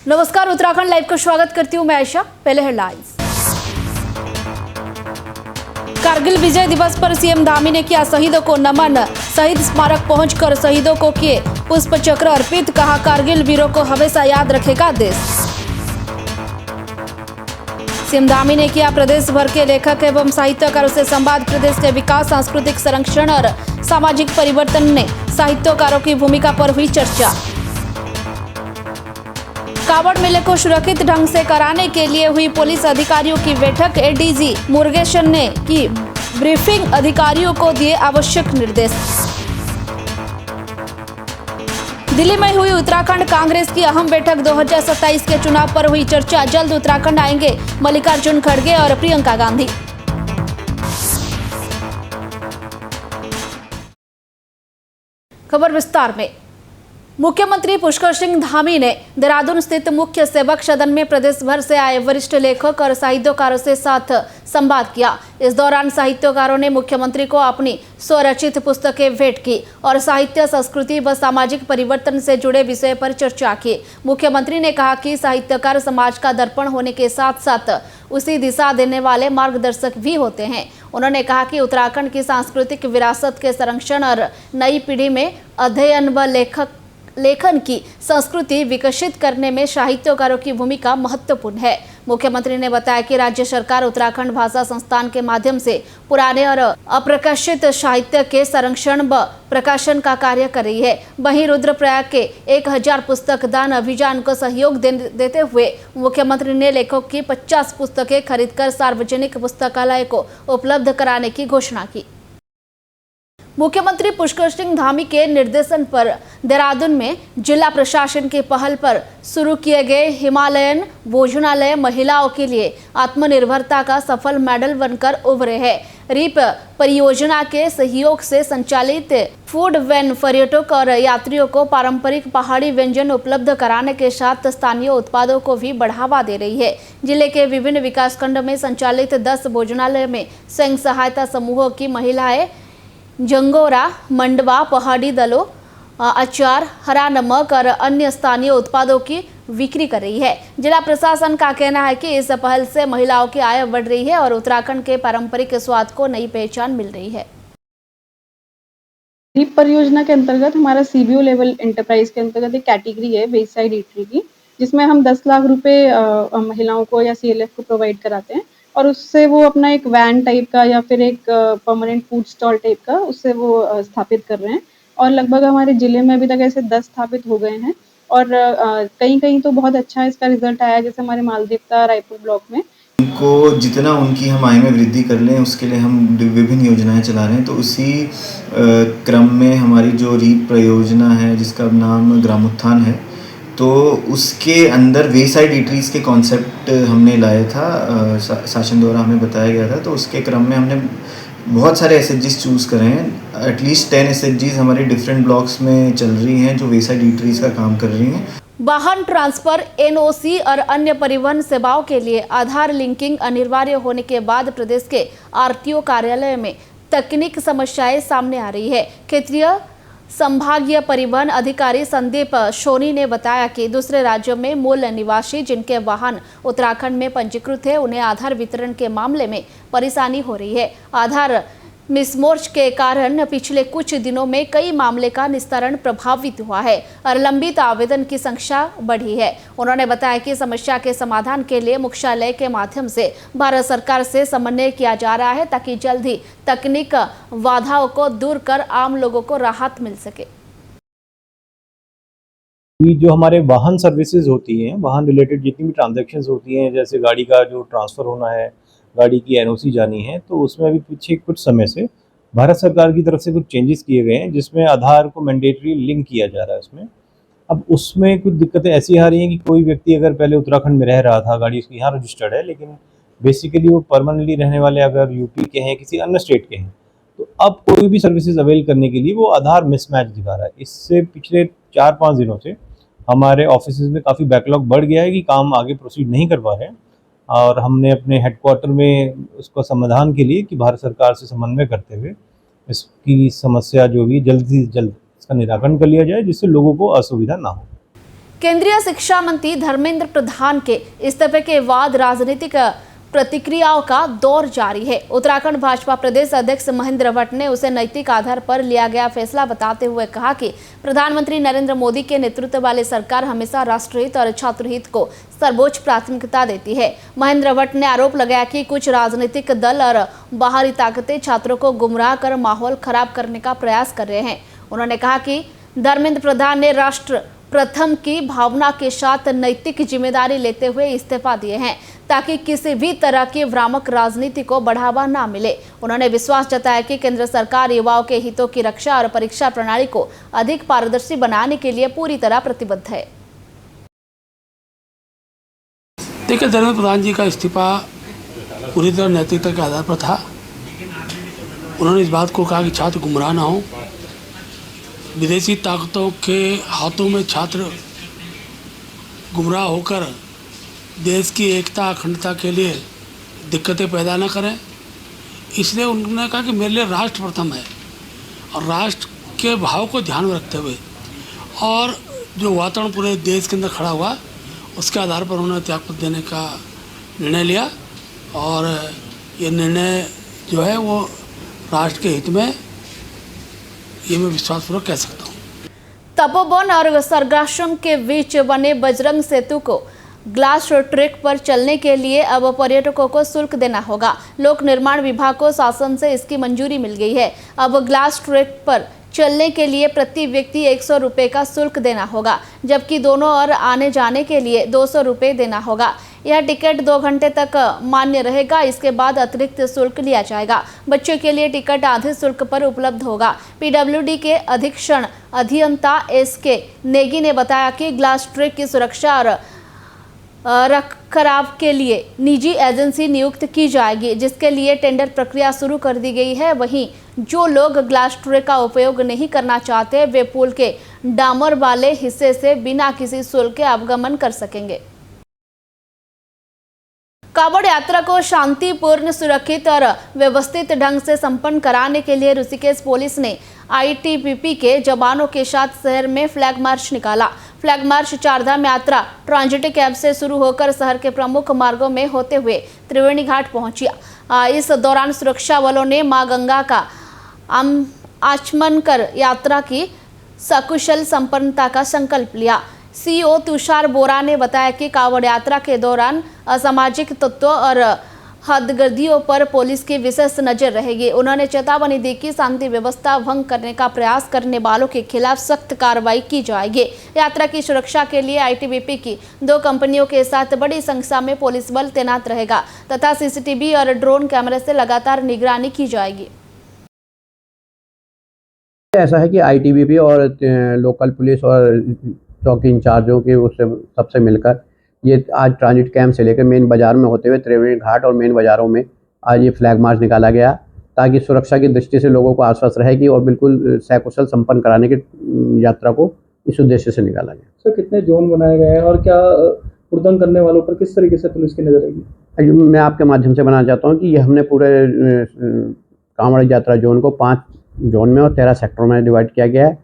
नमस्कार, उत्तराखंड लाइव का स्वागत करती हूं मैं आयशा। पहले हेडलाइंस। कारगिल विजय दिवस पर सीएम धामी ने किया शहीदों को नमन। शहीद स्मारक पहुंचकर शहीदों को किए पुष्प चक्र अर्पित। कहा, कारगिल वीरों को हमेशा याद रखेगा देश। सीएम धामी ने किया प्रदेश भर के लेखक एवं साहित्यकारों से संवाद। प्रदेश के विकास, सांस्कृतिक संरक्षण और सामाजिक परिवर्तन में साहित्यकारों की भूमिका पर हुई चर्चा। कांवड़ मेले को सुरक्षित ढंग से कराने के लिए हुई पुलिस अधिकारियों की बैठक। एडीजी मुरुगेशन ने की ब्रीफिंग, अधिकारियों को दिए आवश्यक निर्देश। दिल्ली में हुई उत्तराखंड कांग्रेस की अहम बैठक। 2027 के चुनाव पर हुई चर्चा। जल्द उत्तराखंड आएंगे मल्लिकार्जुन खड़गे और प्रियंका गांधी। खबर विस्तार में। मुख्यमंत्री पुष्कर सिंह धामी ने देहरादून स्थित मुख्य सेवक सदन में प्रदेश भर से आए वरिष्ठ लेखक और साहित्यकारों से साथ संवाद किया। इस दौरान साहित्यकारों ने मुख्यमंत्री को अपनी स्वरचित पुस्तकें भेंट की और साहित्य, संस्कृति व सामाजिक परिवर्तन से जुड़े विषय पर चर्चा की। मुख्यमंत्री ने कहा कि साहित्यकार समाज का दर्पण होने के साथ साथ उसी दिशा देने वाले मार्गदर्शक भी होते हैं। उन्होंने कहा कि उत्तराखंड की सांस्कृतिक विरासत के संरक्षण और नई पीढ़ी में अध्ययन व लेखन की संस्कृति विकसित करने में साहित्यकारों की भूमिका महत्वपूर्ण है। मुख्यमंत्री ने बताया कि राज्य सरकार उत्तराखंड भाषा संस्थान के माध्यम से पुराने और अप्रकाशित साहित्य के संरक्षण व प्रकाशन का कार्य कर रही है। वहीं रुद्रप्रयाग के 1000 पुस्तक दान अभियान को सहयोग देते हुए मुख्यमंत्री ने लेखकों की 50 पुस्तकें खरीदकर सार्वजनिक पुस्तकालय को उपलब्ध कराने की घोषणा की। मुख्यमंत्री पुष्कर सिंह धामी के निर्देशन पर देहरादून में जिला प्रशासन की पहल पर शुरू किए गए हिमालयन भोजनालय महिलाओं के लिए आत्मनिर्भरता का सफल मॉडल बनकर उभरे हैं। रीप परियोजना के सहयोग से संचालित फूड वैन पर्यटक और यात्रियों को पारंपरिक पहाड़ी व्यंजन उपलब्ध कराने के साथ स्थानीय उत्पादों को भी बढ़ावा दे रही है। जिले के विभिन्न विकासखंड में संचालित 10 भोजनालय में स्वयं सहायता समूहों की महिलाएं जंगोरा, मंडवा, पहाड़ी दलों, अचार, हरा नमक और अन्य स्थानीय उत्पादों की बिक्री कर रही है। जिला प्रशासन का कहना है कि इस पहल से महिलाओं की आय बढ़ रही है और उत्तराखंड के पारंपरिक स्वाद को नई पहचान मिल रही है। रीप परियोजना के अंतर्गत हमारा सीबीओ लेवल एंटरप्राइज के अंतर्गत एक कैटेगरी है वेस्ट साइड ईटरी की, जिसमें हम 10 लाख रुपए महिलाओं को या सीएलएफ को प्रोवाइड कराते हैं और उससे वो अपना एक वैन टाइप का या फिर एक परमानेंट फूड स्टॉल टाइप का उससे वो स्थापित कर रहे हैं। और लगभग हमारे जिले में अभी तक ऐसे 10 स्थापित हो गए हैं और कहीं तो बहुत अच्छा इसका रिजल्ट आया, जैसे हमारे मालदेवता रायपुर ब्लॉक में। उनको जितना उनकी हम आय में वृद्धि कर लें उसके लिए हम विभिन्न योजनाएं चला रहे हैं। तो उसी क्रम में हमारी जो रीप परियोजना है जिसका नाम ग्रामोत्थान है, तो उसके अंदर वे साइड ईटरीज के कॉन्सेप्ट हमने लाया था, शासन द्वारा हमें बताया गया था। तो उसके क्रम में हमने बहुत सारे एसएचजीज चूज़ करे हैं। एटलीस्ट 10 एसएचजीज हमारे डिफरेंट ब्लॉक्स में चल रही हैं जो वे साइड ईटरीज का काम कर रही हैं। वाहन ट्रांसफर, एनओसी और अन्य परिवहन सेवाओं के लिए आधार लिंकिंग अनिवार्य होने के बाद प्रदेश के आरटीओ कार्यालय में तकनीक समस्याएं सामने आ रही है। क्षेत्रीय संभागीय परिवहन अधिकारी संदीप सोनी ने बताया कि दूसरे राज्यों में मूल निवासी जिनके वाहन उत्तराखंड में पंजीकृत है, उन्हें आधार वितरण के मामले में परेशानी हो रही है। आधार मिसमैच के कारण पिछले कुछ दिनों में कई मामले का निस्तारण प्रभावित हुआ है और लंबित आवेदन की संख्या बढ़ी है। उन्होंने बताया कि समस्या के समाधान के लिए मुख्यालय के माध्यम से भारत सरकार से समन्वय किया जा रहा है ताकि जल्द ही तकनीक बाधाओं को दूर कर आम लोगों को राहत मिल सके। जो हमारे वाहन सर्विसेज होती हैं, वाहन रिलेटेड जितनी भी ट्रांजैक्शंस होती हैं, जैसे गाड़ी का जो ट्रांसफ़र होना है, गाड़ी की एनओसी जानी है, तो उसमें अभी पीछे कुछ समय से भारत सरकार की तरफ से कुछ चेंजेस किए गए हैं जिसमें आधार को मैंडेटरी लिंक किया जा रहा है उसमें। अब उसमें कुछ दिक्कतें ऐसी आ रही हैं कि कोई व्यक्ति अगर पहले उत्तराखंड में रह रहा था, गाड़ी उसकी यहाँ रजिस्टर्ड है, लेकिन बेसिकली वो परमानेंटली रहने वाले अगर यूपी के हैं, किसी अन्य स्टेट के हैं, तो अब कोई भी सर्विसेज अवेल करने के लिए वो आधार मिसमैच दिखा रहा है। इससे पिछले 4-5 दिनों से हमारे ऑफिसेज में काफ़ी बैकलॉग बढ़ गया है कि काम आगे प्रोसीड नहीं कर पा रहे हैं और हमने अपने हेडक्वार्टर में उसका समाधान के लिए कि भारत सरकार से समन्वय करते हुए इसकी समस्या जो भी जल्द से जल्द इसका निराकरण कर लिया जाए जिससे लोगों को असुविधा ना हो। केंद्रीय शिक्षा मंत्री धर्मेंद्र प्रधान के इस्तीफे के बाद राजनीतिक प्रतिक्रियाओं का दौर जारी है। उत्तराखंड भाजपा प्रदेश अध्यक्ष महेंद्र भट्ट ने उसे नैतिक आधार पर लिया गया फैसला बताते हुए कहा कि प्रधानमंत्री नरेंद्र मोदी के नेतृत्व वाली सरकार हमेशा राष्ट्रहित और छात्रहित को सर्वोच्च प्राथमिकता देती है। महेंद्र भट्ट ने आरोप लगाया कि कुछ राजनीतिक दल और बाहरी ताकतें छात्रों को गुमराह कर माहौल खराब करने का प्रयास कर रहे हैं। उन्होंने कहा कि धर्मेंद्र प्रधान ने राष्ट्र प्रथम की भावना के साथ नैतिक जिम्मेदारी लेते हुए इस्तीफा दिए हैं ताकि किसी भी तरह की भ्रामक राजनीति को बढ़ावा ना मिले। उन्होंने विश्वास जताया कि केंद्र सरकार युवाओं के हितों की रक्षा और परीक्षा प्रणाली को अधिक पारदर्शी बनाने के लिए पूरी तरह प्रतिबद्ध है। देखिए, धर्मेंद्र प्रधान जी का इस्तीफा पूरी तरह नैतिकता के आधार पर था। उन्होंने इस बात को कहा कि छात्र गुमराह ना हो, विदेशी ताकतों के हाथों में छात्र गुमराह होकर देश की एकता अखंडता के लिए दिक्कतें पैदा न करें। इसलिए उन्होंने कहा कि मेरे लिए राष्ट्र प्रथम है और राष्ट्र के भाव को ध्यान में रखते हुए और जो वातावरण पूरे देश के अंदर खड़ा हुआ उसके आधार पर उन्होंने त्यागपत्र देने का निर्णय लिया और ये निर्णय जो है वो राष्ट्र के हित में, ये मैं विश्वासपूर्वक कह सकता हूँ। तपोवन और सरगाश्रम के बीच बने बजरंग सेतु को ग्लास ट्रैक पर चलने के लिए अब पर्यटकों को शुल्क देना होगा। लोक निर्माण विभाग को शासन से इसकी मंजूरी मिल गई है। अब ग्लास ट्रैक पर चलने के लिए प्रति व्यक्ति 100 रुपये का शुल्क देना होगा, जबकि दोनों ओर आने जाने के लिए 200 रुपये देना होगा। यह टिकट 2 घंटे तक मान्य रहेगा। इसके बाद अतिरिक्त शुल्क लिया जाएगा। बच्चों के लिए टिकट आधे शुल्क पर उपलब्ध होगा। पीडब्ल्यूडी के अधीक्षण अभियंता SK नेगी ने बताया कि ग्लास ट्रैक की सुरक्षा और रखरखाव के लिए निजी एजेंसी नियुक्त की जाएगी, जिसके लिए टेंडर प्रक्रिया शुरू कर दी गई है। वहीं जो लोग ग्लास ट्रैक का उपयोग नहीं करना चाहते वे पुल के डामर वाले हिस्से से बिना किसी शुल्क के आवागमन कर सकेंगे। कांवड़ यात्रा को शांतिपूर्ण, सुरक्षित और व्यवस्थित ढंग से संपन्न कराने के लिए ऋषिकेश पुलिस ने ITBP के जवानों के साथ शहर में फ्लैग मार्च निकाला। फ्लैग मार्च चारधाम यात्रा ट्रांजिट कैंप से शुरू होकर शहर के प्रमुख मार्गों में होते हुए त्रिवेणी घाट पहुंचा। इस दौरान सुरक्षा बलों ने मां गंगा का आचमन कर यात्रा की सकुशल संपन्नता का संकल्प लिया। CO तुषार बोरा ने बताया कि कांवड़ यात्रा के दौरान असामाजिक तत्वों और हदगर्दियों पर पुलिस की विशेष नजर रहेगी। उन्होंने चेतावनी दी कि शांति व्यवस्था भंग करने का प्रयास करने वालों के खिलाफ सख्त कार्रवाई की जाएगी। यात्रा की सुरक्षा के लिए ITBP की 2 कंपनियों के साथ बड़ी संख्या में पुलिस बल तैनात रहेगा तथा CCTV और ड्रोन कैमरे से लगातार निगरानी की जाएगी। ऐसा है कि ITBP और लोकल पुलिस और चौकी इंचार्जों के उससे सबसे मिलकर ये आज ट्रांजिट कैंप से लेकर मेन बाज़ार में होते हुए त्रिवेणी घाट और मेन बाज़ारों में आज ये फ्लैग मार्च निकाला गया, ताकि सुरक्षा की दृष्टि से लोगों को आश्वस्त रहेगी और बिल्कुल सकुशल संपन्न कराने की यात्रा को इस उद्देश्य से निकाला गया। सर, कितने जोन बनाए गए हैं और क्या उल्लंघन करने वालों पर किस तरीके से पुलिस की नजर रहेगी? मैं आपके माध्यम से बताना चाहता हूँ कि ये हमने पूरे कांवड़ यात्रा जोन को 5 जोन में और 13 सेक्टरों में डिवाइड किया गया है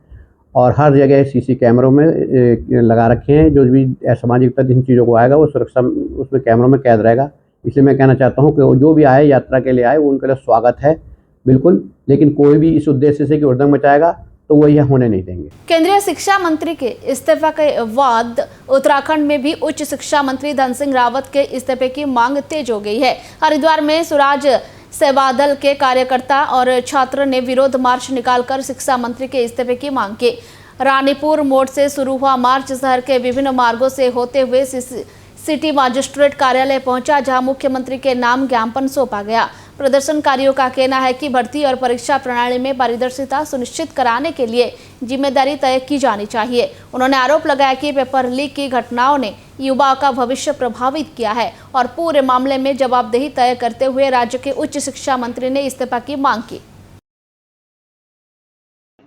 और हर जगह CC कैमरों में लगा रखे हैं। जो भी असामाजिक तत्व इन चीज़ों को आएगा वो सुरक्षा उसमें कैमरों में कैद रहेगा। इसलिए मैं कहना चाहता हूं कि जो भी आए यात्रा के लिए आए वो उनके लिए स्वागत है बिल्कुल, लेकिन कोई भी इस उद्देश्य से कि उद्यम मचाएगा तो वो यह होने नहीं देंगे। केंद्रीय शिक्षा मंत्री के इस्तीफे के बाद उत्तराखंड में भी उच्च शिक्षा मंत्री धन सिंह रावत के इस्तीफे की मांग तेज हो गई है। हरिद्वार में स्वराज सेवा दल के कार्यकर्ता और छात्र ने विरोध मार्च निकालकर शिक्षा मंत्री के इस्तीफे की मांग की। रानीपुर मोड़ से शुरू हुआ मार्च शहर के विभिन्न मार्गों से होते हुए सिटी मजिस्ट्रेट कार्यालय पहुंचा, जहां मुख्यमंत्री के नाम ज्ञापन सौंपा गया। प्रदर्शनकारियों का कहना है कि भर्ती और परीक्षा प्रणाली में पारदर्शिता सुनिश्चित कराने के लिए जिम्मेदारी तय की जानी चाहिए। उन्होंने आरोप लगाया कि पेपर लीक की घटनाओं ने युवाओं का भविष्य प्रभावित किया है और पूरे मामले में जवाबदेही तय करते हुए राज्य के उच्च शिक्षा मंत्री ने इस्तीफा की मांग की।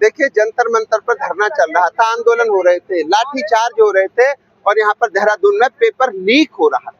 देखिए, जंतर मंतर पर धरना चल रहा था, आंदोलन हो रहे थे, लाठीचार्ज हो रहे थे और यहाँ पर देहरादून में पेपर लीक हो रहा था।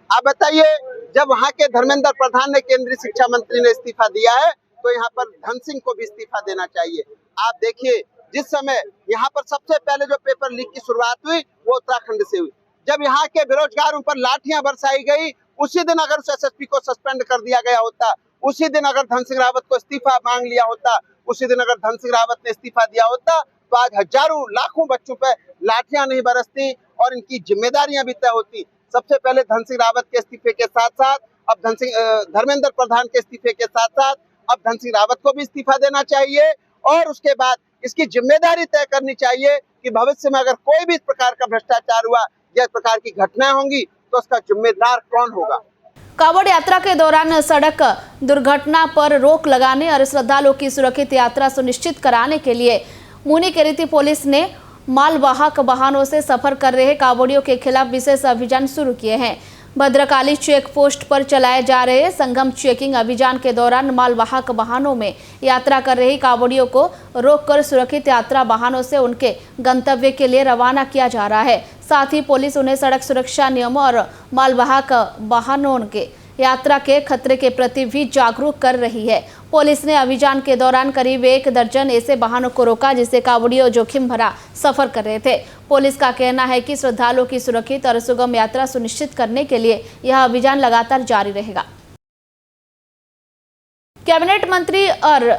आप बताइए, जब वहाँ के धर्मेंद्र प्रधान ने केंद्रीय शिक्षा मंत्री ने इस्तीफा दिया है तो यहाँ पर धन सिंह को भी इस्तीफा देना चाहिए। आप देखिए, जिस समय यहाँ पर सबसे पहले जो पेपर लीक की शुरुआत हुई वो उत्तराखंड से हुई। जब यहाँ के बेरोजगारों पर लाठियां बरसाई गई, उसी दिन अगर उस एसएसपी को सस्पेंड कर दिया गया होता, उसी दिन अगर धन सिंह रावत को इस्तीफा मांग लिया होता, उसी दिन अगर धन सिंह रावत ने इस्तीफा दिया होता, तो आज हजारों लाखों बच्चों पर लाठियां नहीं बरसती और इनकी जिम्मेदारियां भी तय होती। सबसे पहले धन सिंह रावत के इस्तीफे के साथ साथ अब धर्मेंद्र प्रधान के इस्तीफे के साथ साथ अब धन सिंह रावत को भी इस्तीफा देना चाहिए और उसके बाद इसकी जिम्मेदारी तय करनी चाहिए कि भविष्य में अगर कोई भी इस प्रकार का भ्रष्टाचार हुआ या इस प्रकार की घटनाएं होंगी तो उसका जिम्मेदार कौन होगा। कांवड़ यात्रा के दौरान सड़क दुर्घटना पर रोक लगाने और श्रद्धालुओं की सुरक्षित यात्रा सुनिश्चित कराने के लिए मुनिकेरेती पुलिस ने मालवाहक वाहनों से सफर कर रहे कांवड़ियों के खिलाफ विशेष अभियान शुरू किए हैं। भद्रकाली चेक पोस्ट पर चलाए जा रहे संगम चेकिंग अभियान के दौरान मालवाहक वाहनों में यात्रा कर रही कांवड़ियों को रोककर सुरक्षित यात्रा वाहनों से उनके गंतव्य के लिए रवाना किया जा रहा है। साथ ही पुलिस उन्हें सड़क सुरक्षा नियमों और मालवाहक वाहनों के यात्रा के खतरे के प्रति भी जागरूक कर रही है। पुलिस ने अभियान के दौरान करीब 1 दर्जन ऐसे वाहनों को रोका जिससे कांवड़ियों जोखिम भरा सफर कर रहे थे। पुलिस का कहना है कि श्रद्धालुओं की सुरक्षित और सुगम यात्रा सुनिश्चित करने के लिए यह अभियान लगातार जारी रहेगा। कैबिनेट मंत्री और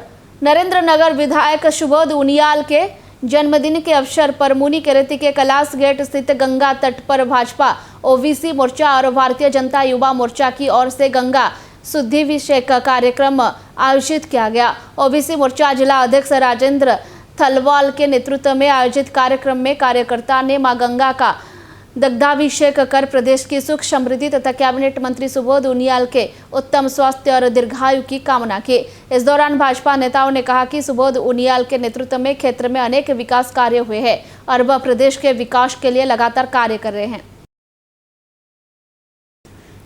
नरेंद्रनगर विधायक सुबोध उनियाल के जन्मदिन के अवसर पर मुनिकेरेती के कैलाश गेट स्थित गंगा तट पर भाजपा ओबीसी मोर्चा और भारतीय जनता युवा मोर्चा की ओर से गंगा शुद्धिभिषेक कार्यक्रम आयोजित किया गया। ओबीसी मोर्चा जिला अध्यक्ष राजेंद्र थलवाल के नेतृत्व में आयोजित कार्यक्रम में कार्यकर्ता ने मां गंगा का दग्धाभिषेक कर प्रदेश की सुख समृद्धि तथा कैबिनेट मंत्री सुबोध उनियाल के उत्तम स्वास्थ्य और दीर्घायु की कामना की। इस दौरान भाजपा नेताओं ने कहा कि सुबोध उनियाल के नेतृत्व में क्षेत्र में अनेक विकास कार्य हुए हैं और वह प्रदेश के विकास के लिए लगातार कार्य कर रहे हैं।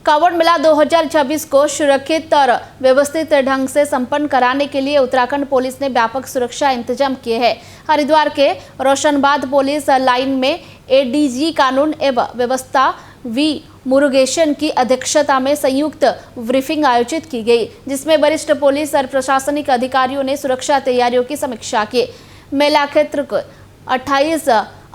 कांवड़ मेला 2026 को सुरक्षित और व्यवस्थित ढंग से संपन्न कराने के लिए उत्तराखंड पुलिस ने व्यापक सुरक्षा इंतजाम किए हैं। हरिद्वार के रोशनबाद पुलिस लाइन में एडीजी कानून एवं व्यवस्था वी मुरुगेशन की अध्यक्षता में संयुक्त ब्रीफिंग आयोजित की गई, जिसमें वरिष्ठ पुलिस और प्रशासनिक अधिकारियों ने सुरक्षा तैयारियों की समीक्षा की। मेला क्षेत्र को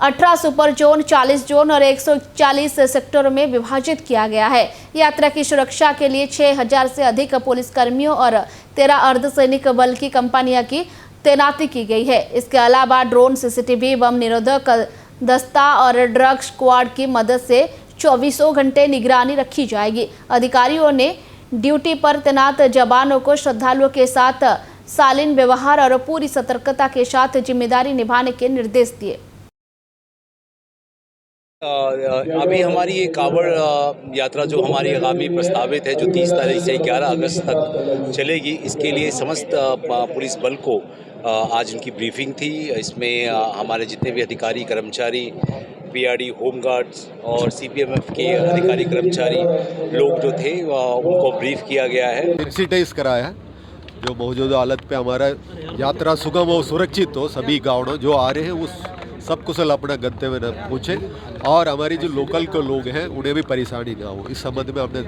18 सुपर जोन, 40 जोन और 140 सेक्टरों में विभाजित किया गया है। यात्रा की सुरक्षा के लिए 6000 से अधिक पुलिसकर्मियों और 13 अर्धसैनिक बल की कंपनियां की तैनाती की गई है। इसके अलावा ड्रोन, सीसीटीवी, बम निरोधक दस्ता और ड्रग स्क्वाड की मदद से 24 घंटे निगरानी रखी जाएगी। अधिकारियों ने ड्यूटी पर तैनात जवानों को श्रद्धालुओं के साथ शालीन व्यवहार और पूरी सतर्कता के साथ जिम्मेदारी निभाने के निर्देश दिए। अभी हमारी ये कांवड़ यात्रा जो हमारी आगामी प्रस्तावित है, जो 30 तारीख से 11 अगस्त तक चलेगी, इसके लिए समस्त पुलिस बल को आज उनकी ब्रीफिंग थी। इसमें हमारे जितने भी अधिकारी कर्मचारी, पीआरडी, होमगार्ड्स और सीपीएमएफ के अधिकारी कर्मचारी लोग जो थे उनको ब्रीफ किया गया है। सेंसिटाइज कराया है जो मौजूदा हालत पे हमारा यात्रा सुगम और सुरक्षित हो। सभी गाँव जो आ रहे हैं उस सब कुशल अपना गंतव्य में पहुँचे और हमारी जो लोकल के लोग हैं उन्हें भी परेशानी ना हो। इस संबंध में हमने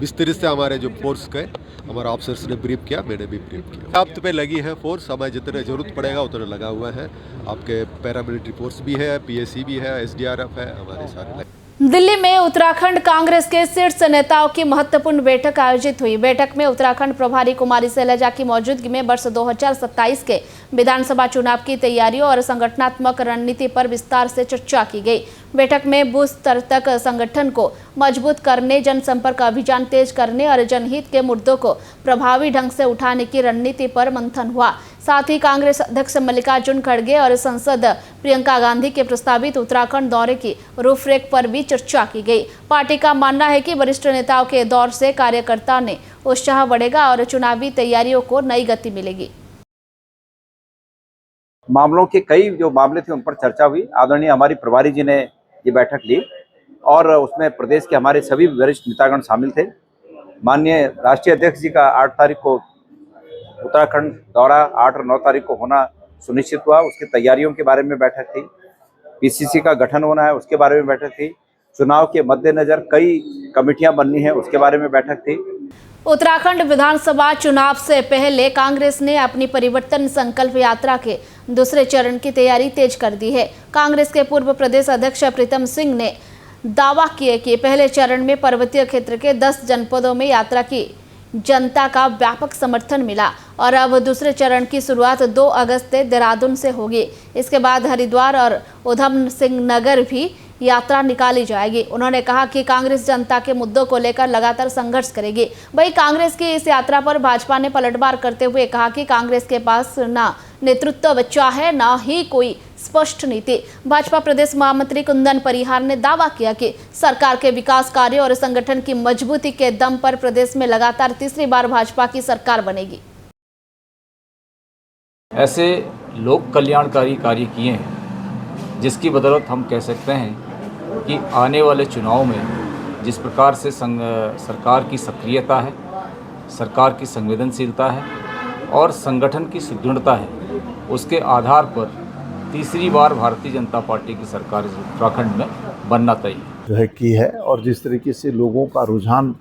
विस्तृत से हमारे जो फोर्स के हमारे ऑफिसर्स ने ब्रीफ किया, मैंने भी ब्रीफ किया। आप पे लगी है फोर्स, हमें जितने जरूरत पड़ेगा उतना लगा हुआ है। आपके पैरामिलिट्री फोर्स भी है, पीएससी भी है, एसडीआरएफ है, हमारे सारे। दिल्ली में उत्तराखंड कांग्रेस के शीर्ष नेताओं की महत्वपूर्ण बैठक आयोजित हुई। बैठक में उत्तराखंड प्रभारी कुमारी शैलजा की मौजूदगी में वर्ष 2027 के विधानसभा चुनाव की तैयारियों और संगठनात्मक रणनीति पर विस्तार से चर्चा की गई। बैठक में बूथ स्तर तक संगठन को मजबूत करने, जनसंपर्क अभियान तेज करने और जनहित के मुद्दों को प्रभावी ढंग से उठाने की रणनीति पर मंथन हुआ। साथ ही कांग्रेस अध्यक्ष मल्लिकार्जुन खड़गे और सांसद प्रियंका गांधी के प्रस्तावित उत्तराखंड दौरे की रूपरेख पर भी चर्चा की गई। पार्टी का मानना है कि वरिष्ठ नेताओं के दौर से कार्यकर्ताओं में उत्साह बढ़ेगा और चुनावी तैयारियों को नई गति मिलेगी। मामलों के कई जो मामले थे उन पर चर्चा हुई। आदरणीय हमारी प्रभारी जी ने ये बैठक ली और उसमें प्रदेश के हमारे सभी वरिष्ठ नेतागण शामिल थे। माननीय राष्ट्रीय अध्यक्ष जी का 8 तारीख को उत्तराखंड दौरा 8 और 9 तारीख को होना सुनिश्चित हुआ। उसकी तैयारियों के बारे में बैठक थी। पीसीसी का गठन होना है उसके बारे में बैठक थी। चुनाव के मद्देनजर कई कमेटियां बननी है उसके बारे में बैठक थी। उत्तराखंड विधानसभा चुनाव से पहले कांग्रेस ने अपनी परिवर्तन संकल्प यात्रा के दूसरे चरण की तैयारी तेज कर दी है। कांग्रेस के पूर्व प्रदेश अध्यक्ष प्रीतम सिंह ने दावा किया कि पहले चरण में पर्वतीय क्षेत्र के 10 जनपदों में यात्रा की जनता का व्यापक समर्थन मिला और अब दूसरे चरण की शुरुआत 2 अगस्त से देहरादून से होगी। इसके बाद हरिद्वार और उधम सिंह नगर भी यात्रा निकाली जाएगी। उन्होंने कहा कि कांग्रेस जनता के मुद्दों को लेकर लगातार संघर्ष करेगी। वहीं कांग्रेस की इस यात्रा पर भाजपा ने पलटवार करते हुए कहा कि कांग्रेस के पास ना नेतृत्व बचा है, ना ही कोई स्पष्ट नीति। भाजपा प्रदेश महामंत्री कुंदन परिहार ने दावा किया कि सरकार के विकास कार्यों और संगठन की मजबूती के दम पर प्रदेश में लगातार तीसरी बार भाजपा की सरकार बनेगी। ऐसे लोक कल्याणकारी कार्य किए हैं जिसकी बदौलत हम कह सकते हैं कि आने वाले चुनाव में जिस प्रकार से सरकार की सक्रियता है, सरकार की संवेदनशीलता है और संगठन की सुदृढ़ता है, उसके आधार पर तीसरी बार भारतीय जनता पार्टी की सरकार उत्तराखंड में बनना तय जो है की है। और जिस तरीके से लोगों का रुझान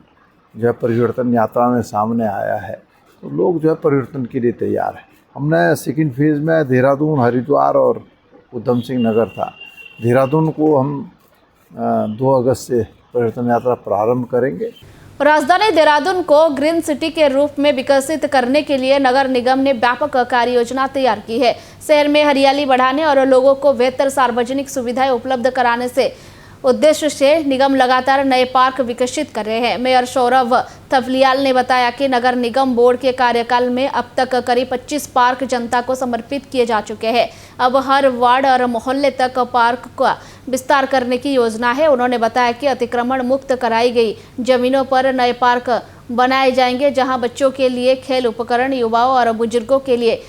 जो है परिवर्तन यात्रा में सामने आया है, तो लोग जो है परिवर्तन के लिए तैयार हैं। हमने सेकंड फेज़ में देहरादून, हरिद्वार और उधम सिंह नगर था। देहरादून को हम 2 अगस्त से परिवर्तन यात्रा प्रारंभ करेंगे। राजधानी देहरादून को ग्रीन सिटी के रूप में विकसित करने के लिए नगर निगम ने व्यापक कार्य योजना तैयार की है। शहर में हरियाली बढ़ाने और लोगों को बेहतर सार्वजनिक सुविधाएं उपलब्ध कराने से उद्देश्य से निगम लगातार नए पार्क विकसित कर रहे हैं। मेयर सौरभ थपलियाल ने बताया कि नगर निगम बोर्ड के कार्यकाल में अब तक करीब 25 पार्क जनता को समर्पित किए जा चुके हैं। अब हर वार्ड और मोहल्ले तक पार्क का विस्तार करने की योजना है। उन्होंने बताया कि अतिक्रमण मुक्त कराई गई जमीनों पर नए पार्क बनाए जाएंगे, जहां बच्चों के लिए खेल उपकरण, युवाओं और बुजुर्गों के लिए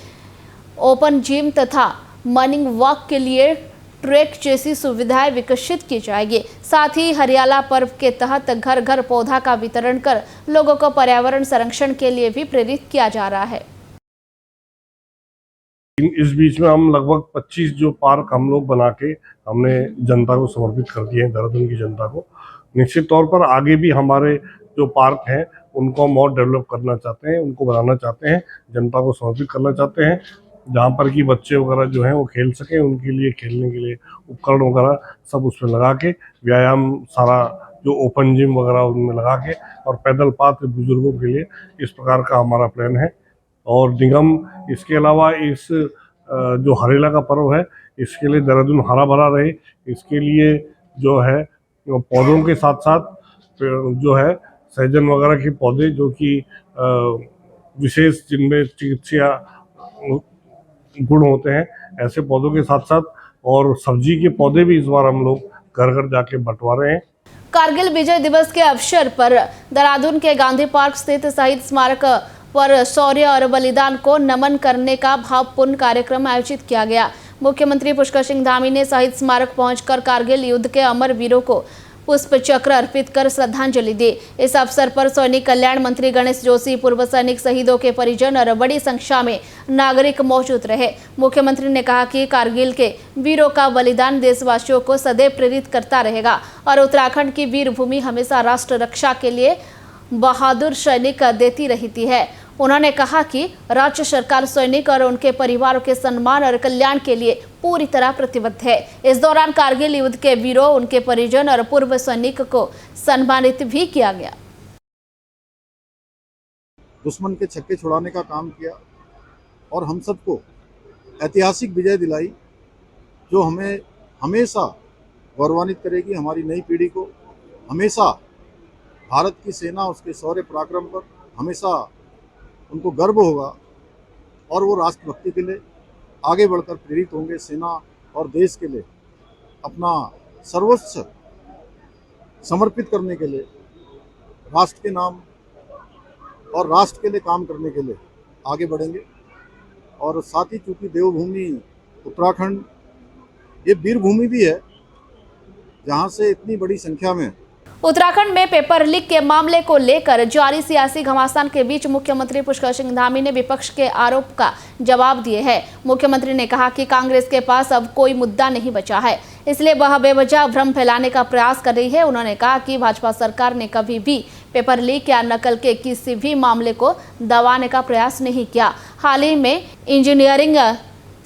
ओपन जिम तथा मॉर्निंग वॉक के लिए ट्रैक जैसी सुविधाएं विकसित की जाएगी। साथ ही हरियाला पर्व के तहत घर घर पौधा का वितरण कर लोगों को पर्यावरण संरक्षण के लिए भी प्रेरित किया जा रहा है। इस बीच में हम लगभग 25 जो पार्क हम लोग बना के हमने जनता को समर्पित कर दिए हैं, देहरादून की जनता को। निश्चित तौर पर आगे भी हमारे जो पार्क हैं उनको हम और डेवलप करना चाहते हैं, उनको बनाना चाहते हैं, जनता को समर्पित करना चाहते हैं, जहाँ पर कि बच्चे वगैरह जो हैं वो खेल सकें, उनके लिए खेलने के लिए उपकरण वगैरह सब उसमें लगा के, व्यायाम सारा जो ओपन जिम वगैरह उनमें लगा के, और पैदल पाथ बुजुर्गों के लिए, इस प्रकार का हमारा प्लान है। और निगम इसके अलावा इस जो हरेला का पर्व है, इसके लिए देहरादून हरा भरा रहे, इसके लिए जो है पौधों के साथ साथ जो है सहजन वगैरह के पौधे जो कि विशेष जिनमें चिकित्सा गुण होते हैं, ऐसे पौधों के साथ साथ और सब्जी के पौधे भी इस बार हम लोग घर घर जाके बंटवा रहे हैं। कारगिल विजय दिवस के अवसर पर देहरादून के गांधी पार्क स्थित शहीद स्मारक पर शौर्य और बलिदान को नमन करने का भावपूर्ण कार्यक्रम आयोजित किया गया। मुख्यमंत्री पुष्कर सिंह धामी ने शहीद स्मारक पहुंचकर कारगिल युद्ध के अमर वीरों को पुष्प चक्र अर्पित कर श्रद्धांजलि दी। इस अवसर पर सैनिक कल्याण मंत्री गणेश जोशी, पूर्व सैनिक शहीदों के परिजन और बड़ी संख्या में नागरिक मौजूद रहे। मुख्यमंत्री ने कहा कि कारगिल के वीरों का बलिदान देशवासियों को सदैव प्रेरित करता रहेगा और उत्तराखंड की वीर भूमि हमेशा राष्ट्र रक्षा के लिए बहादुर सैनिक देती रहती है। उन्होंने कहा कि राज्य सरकार सैनिक और उनके परिवारों के सम्मान और कल्याण के लिए पूरी तरह प्रतिबद्ध है। इस दौरान कारगिल युद्ध के वीरों, उनके परिजन और पूर्व सैनिक को सम्मानित भी किया गया। दुश्मन के छक्के छुड़ाने का काम किया और हम सबको ऐतिहासिक विजय दिलाई, जो हमें हमेशा गौरवान्वित करेगी। हमारी नई पीढ़ी को हमेशा भारत की सेना, उसके शौर्य पराक्रम पर हमेशा उनको गर्व होगा और वो राष्ट्रभक्ति के लिए आगे बढ़कर प्रेरित होंगे। सेना और देश के लिए अपना सर्वस्व समर्पित करने के लिए, राष्ट्र के नाम और राष्ट्र के लिए काम करने के लिए आगे बढ़ेंगे। और साथ ही चूँकि देवभूमि उत्तराखंड ये वीर भूमि भी है, जहाँ से इतनी बड़ी संख्या में उत्तराखंड में पेपर लीक के मामले को लेकर जारी सियासी घमासान के बीच मुख्यमंत्री पुष्कर सिंह धामी ने विपक्ष के आरोप का जवाब दिए है। मुख्यमंत्री ने कहा कि कांग्रेस के पास अब कोई मुद्दा नहीं बचा है, इसलिए वह बेवजह भ्रम फैलाने का प्रयास कर रही है। उन्होंने कहा कि भाजपा सरकार ने कभी भी पेपर लीक या नकल के किसी भी मामले को दबाने का प्रयास नहीं किया। हाल ही में इंजीनियरिंग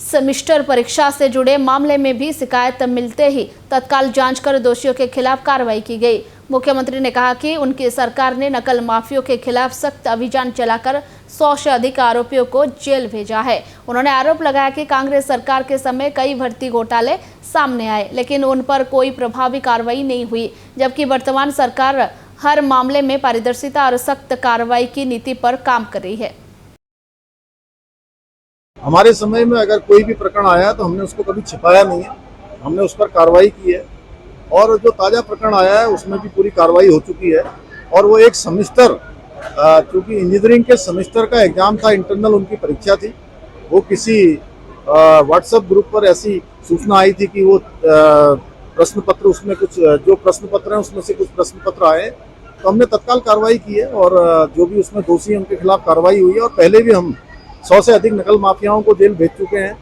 सेमेस्टर परीक्षा से जुड़े मामले में भी शिकायत मिलते ही तत्काल जांच कर दोषियों के खिलाफ कार्रवाई की गई। मुख्यमंत्री ने कहा कि उनकी सरकार ने नकल माफियों के खिलाफ सख्त अभियान चलाकर 100 से अधिक आरोपियों को जेल भेजा है। उन्होंने आरोप लगाया कि कांग्रेस सरकार के समय कई भर्ती घोटाले सामने आए, लेकिन उन पर कोई प्रभावी कार्रवाई नहीं हुई, जबकि वर्तमान सरकार हर मामले में पारदर्शिता और सख्त कार्रवाई की नीति पर काम कर रही है। हमारे समय में अगर कोई भी प्रकरण आया तो हमने उसको कभी छिपाया नहीं है, हमने उस पर कार्रवाई की है और जो ताज़ा प्रकरण आया है उसमें भी पूरी कार्रवाई हो चुकी है। और वो एक सेमेस्टर, क्योंकि इंजीनियरिंग के सेमेस्टर का एग्जाम था, इंटरनल उनकी परीक्षा थी, वो किसी व्हाट्सएप ग्रुप पर ऐसी सूचना आई थी कि वो प्रश्न पत्र, उसमें कुछ जो प्रश्न पत्र हैं उसमें से कुछ प्रश्न पत्र आए, तो हमने तत्काल कार्रवाई की है और जो भी उसमें दोषी हैं उनके खिलाफ कार्रवाई हुई है। और पहले भी हम 100 से अधिक नकल माफियाओं को जेल भेज चुके हैं,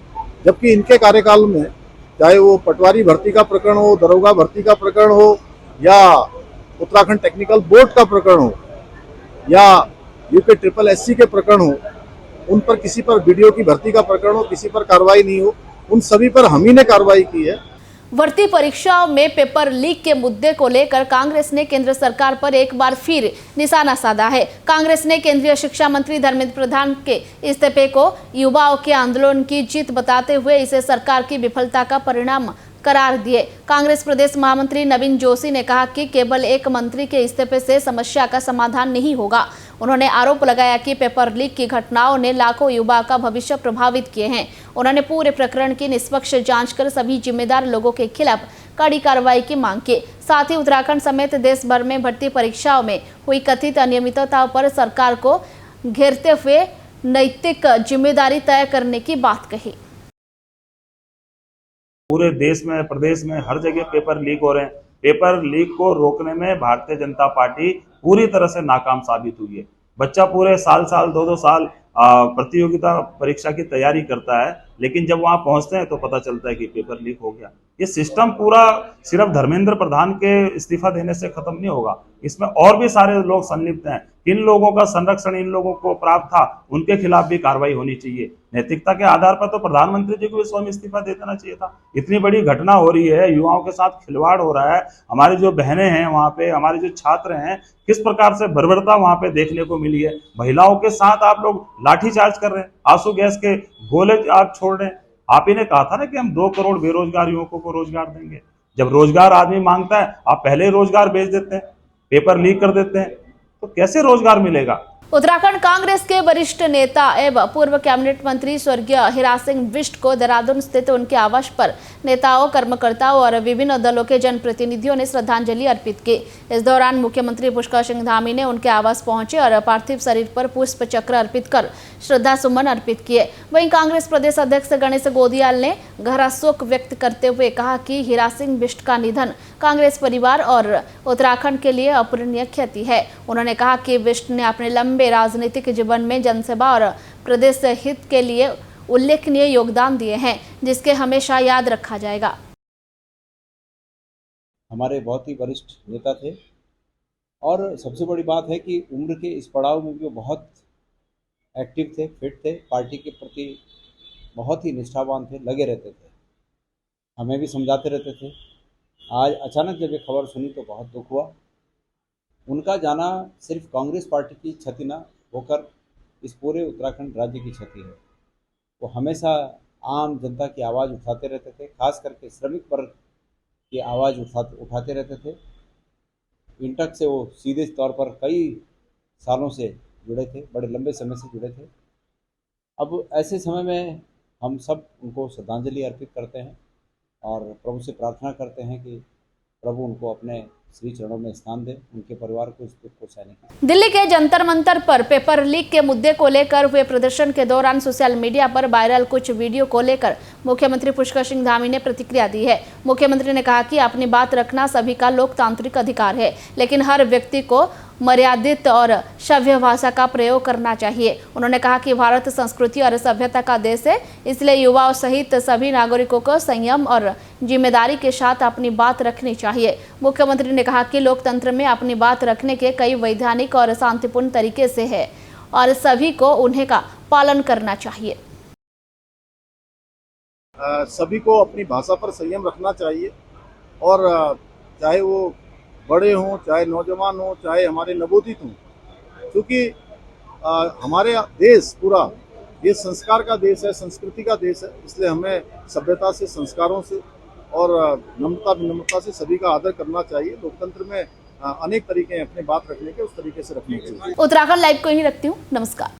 जबकि इनके कार्यकाल में चाहे वो पटवारी भर्ती का प्रकरण हो, दरोगा भर्ती का प्रकरण हो, या उत्तराखंड टेक्निकल बोर्ड का प्रकरण हो, या यूपी SSSC के प्रकरण हो, उन पर किसी पर वीडियो की भर्ती का प्रकरण हो, किसी पर कार्रवाई नहीं हो, उन सभी पर हम ही ने कार्रवाई की है। भर्ती परीक्षाओं में पेपर लीक के मुद्दे को लेकर कांग्रेस ने केंद्र सरकार पर एक बार फिर निशाना साधा है। कांग्रेस ने केंद्रीय शिक्षा मंत्री धर्मेंद्र प्रधान के इस्तीफे को युवाओं के आंदोलन की जीत बताते हुए इसे सरकार की विफलता का परिणाम करार दिए। कांग्रेस प्रदेश महामंत्री नवीन जोशी ने कहा कि केवल एक मंत्री के इस्तीफे से समस्या का समाधान नहीं होगा। उन्होंने आरोप लगाया कि पेपर लीक की घटनाओं ने लाखों युवाओं का भविष्य प्रभावित किए हैं। उन्होंने पूरे प्रकरण की निष्पक्ष जांच कर सभी जिम्मेदार लोगों के खिलाफ कड़ी कार्रवाई की मांग की। साथ ही उत्तराखंड समेत देश भर में भर्ती परीक्षाओं में हुई कथित अनियमितताओं पर सरकार को घेरते हुए नैतिक जिम्मेदारी तय करने की बात कही। पूरे देश में, प्रदेश में हर जगह पेपर लीक हो रहे हैं। पेपर लीक को रोकने में भारतीय जनता पार्टी पूरी तरह से नाकाम साबित हुई है। बच्चा पूरे साल 2-2 साल प्रतियोगिता परीक्षा की तैयारी करता है, लेकिन जब वहां पहुंचते हैं तो पता चलता है कि पेपर लीक हो गया। ये सिस्टम पूरा सिर्फ धर्मेंद्र प्रधान के इस्तीफा देने से खत्म नहीं होगा, इसमें और भी सारे लोग संलिप्त हैं। किन लोगों का संरक्षण इन लोगों को प्राप्त था, उनके खिलाफ भी कार्रवाई होनी चाहिए। नैतिकता के आधार पर तो प्रधानमंत्री जी को भी स्वयं इस्तीफा दे देना चाहिए था। इतनी बड़ी घटना हो रही है, युवाओं के साथ खिलवाड़ हो रहा है, हमारी जो बहनें हैं वहां पे, हमारे जो छात्र हैं, किस प्रकार से बर्बरता वहां पे देखने को मिली है। महिलाओं के साथ आप लोग लाठीचार्ज कर रहे हैं, आंसू गैस के गोले आप छोड़ रहे हैं। आप ही ने कहा था ना कि हम 2 करोड़ बेरोजगार युवकों को रोजगार देंगे। जब रोजगार आदमी मांगता है, आप पहले रोजगार भेज देते हैं, पेपर लीक कर देते हैं, तो कैसे रोजगार मिलेगा। उत्तराखंड कांग्रेस के वरिष्ठ नेता एवं पूर्व कैबिनेट मंत्री स्वर्गीय हीरा सिंह बिष्ट को देहरादून स्थित उनके आवास पर नेताओं, कार्यकर्ताओं और विभिन्न दलों के जनप्रतिनिधियों ने श्रद्धांजलि अर्पित की। इस दौरान मुख्यमंत्री पुष्कर सिंह धामी ने उनके आवास पहुंचे और पार्थिव शरीर पर पुष्प चक्र अर्पित कर श्रद्धा सुमन अर्पित किए। वहीं कांग्रेस प्रदेश अध्यक्ष गणेश गोदियाल ने गहरा शोक व्यक्त करते हुए कहा कि हीरा सिंह बिष्ट का निधन कांग्रेस परिवार और उत्तराखंड के लिए अपूरणीय क्षति है। उन्होंने कहा कि बिष्ट ने अपने लंबे राजनीतिक जीवन में जनसेवा और प्रदेश हित के लिए उल्लेखनीय योगदान दिए हैं, जिसके हमेशा याद रखा जाएगा। हमारे बहुत ही वरिष्ठ नेता थे और सबसे बड़ी बात है कि उम्र के इस पड़ाव में भी वो बहुत एक्टिव थे, फिट थे, पार्टी के प्रति बहुत ही निष्ठावान थे, लगे रहते थे, हमें भी समझाते रहते थे। आज अचानक जब ये खबर सुनी तो बहुत दुख हुआ। उनका जाना सिर्फ कांग्रेस पार्टी की क्षति न होकर इस पूरे उत्तराखंड राज्य की क्षति है। वो हमेशा आम जनता की आवाज़ उठाते रहते थे, खास करके श्रमिक वर्ग की आवाज़ उठाते रहते थे। इंटक से वो सीधे तौर पर कई सालों से जुड़े थे, बड़े लंबे समय से जुड़े थे। अब ऐसे समय में हम सब उनको श्रद्धांजलि अर्पित करते हैं और प्रभु से प्रार्थना करते हैं कि प्रभु उनको अपने श्री चरणों में स्थान दे, उनके परिवार को इस दुख को सहने की। दिल्ली के जंतर मंतर पर पेपर लीक के मुद्दे को लेकर हुए प्रदर्शन के दौरान सोशल मीडिया पर वायरल कुछ वीडियो को लेकर मुख्यमंत्री पुष्कर सिंह धामी ने प्रतिक्रिया दी है। मुख्यमंत्री ने कहा कि अपनी बात रखना सभी का लोकतांत्रिक अधिकार है, लेकिन हर व्यक्ति को मर्यादित और सभ्य भाषा का प्रयोग करना चाहिए। उन्होंने कहा कि भारत संस्कृति और सभ्यता का देश है, इसलिए युवाओं सहित सभी नागरिकों को संयम और जिम्मेदारी के साथ अपनी बात रखनी चाहिए। मुख्यमंत्री ने कहा कि लोकतंत्र में अपनी बात रखने के कई वैधानिक और शांतिपूर्ण तरीके से है और सभी को उन्हें का पालन करना चाहिए। सभी को अपनी भाषा पर संयम रखना चाहिए और चाहे वो बड़े हों, चाहे नौजवान हों, चाहे हमारे नवोदित हों, क्योंकि हमारे देश पूरा ये संस्कार का देश है, संस्कृति का देश है, इसलिए हमें सभ्यता से, संस्कारों से और नम्रता विनम्रता से सभी का आदर करना चाहिए। लोकतंत्र में अनेक तरीके हैं अपनी बात रखने के, उस तरीके से रखने चाहिए। उत्तराखंड लाइव को यहीं रखती हूँ। नमस्कार।